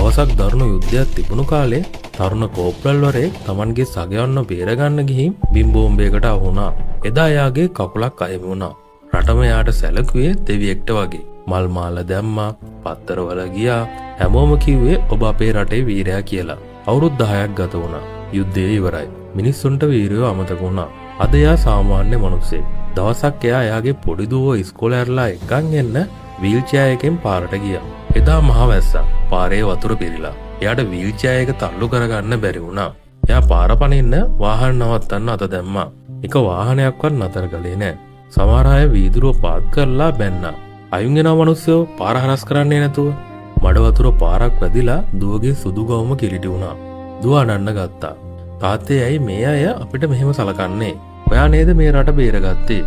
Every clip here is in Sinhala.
දවසක් දරුණු යුද්ධයක් තිබුණු කාලේ තරුණ කෝප්‍රල්වරයෙක් Tamanගේ සගයන්ව බේරගන්න ගිහින් බිම් බෝම්බයකට අහු වුණා. එදා එයාගේ කකුලක් අහිමි වුණා. රටම එයාට සැලකුවේ දෙවියෙක්ට වගේ. මල් මාල දැම්මා, පත්තරවල ගියා. හැමෝම කිව්වේ ඔබ අපේ රටේ වීරයා කියලා. අවුරුදු 10ක් ගත වුණා. යුද්ධය ඉවරයි. මිනිස්සුන්ට වීරයෝ අමතක වුණා. අද එයා සාමාන්‍ය මිනිහෙක්. දවසක් එයාගේ පොඩි දුවව ඉස්කෝලේ ඇරලා එක්කන් එන්න වීල් චෙයාර් එකෙන් පාරට ගියා. එදා මහ වැස්සා. පාරේ වතුර පිරීලා. එයාට වීල් චෙයාර් එක තල්ලු කරගන්න බැරි වුණා. එයා පාර පනින්න වාහන නවත්තන්න අත දැම්මා. එක වාහනයක්වත් නතර කළේ නෑ. සමහර අය වීදුරුව පාත් කරලා බැන්නා. අයුන් එන මිනිස්සු පාර හරස් කරන්නේ නැතුව මඩ වතුර පාරක් වැදිලා දුවගේ සුදු ගවුම කිලිටි වුණා. දුව අඬන්න ගත්තා. තාත්තේ ඇයි මේ අය අපිට මෙහෙම සලකන්නේ? ඔයා නේද මේ රට බේරගත්තේ?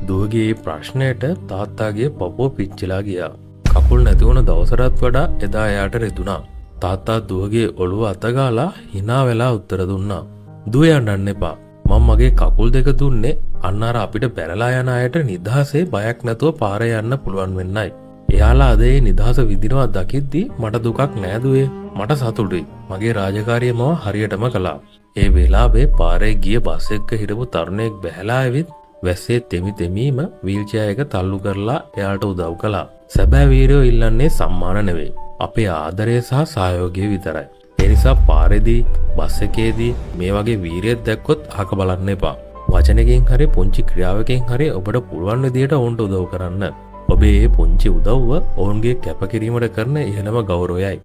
දුවගේ ප්‍රශ්නයට තාත්තාගේ පපුව පිච්චිලා ගියා. කකුල් නැති වුණ දවසටත් වඩා එදා එයාට රිදුනා. තාත්තා දුවගේ ඔළුව අතගාලා hina වෙලා උත්තර දුන්නා. දුවේ අඬන්න එපා. මම මගේ කකුල් දෙක දුන්නේ අන්න අර අපිට බැනලා යන අයට නිදහසේ බයක් නැතුව පාරේ යන්න පුළුවන් වෙන්නයි. එයාලා අද ඒ නිදහස විඳිනවා දකිද්දි මට දුකක් නෑ දුවේ. මට සතුටුයි. මගේ රාජකාරිය මම හරියටම කළා. ඒ වෙලාවේ පාරේ ගිය බස් එක හිටපු තරුණයෙක් බැහැලා ඇවිත් වැස්සේ තෙමි තෙමීම වීල් චෙයාර් එක තල්ලු කරලා එයාට උදව් කළා. සැබෑ වීරයෝ ඉල්ලන්නේ සම්මාන නෙවෙයි. අපේ ආදරය සහ සහයෝගය විතරයි. ඒ නිසා පාරේදී බස් එකේදී මේ වගේ වීරියක් දැක්කොත් අහක බලන්න එපා. වචනකින් හරි පුංචි ක්‍රියාවකින් හරි ඔබට පුළුවන් විදියට ඔවුන්ට උදව් කරන්න. ඔබේ මේ පුංචි උදව්ව ඔවුන්ගේ කැපකිරීමට කරන ඉහළම ගෞරවයයි.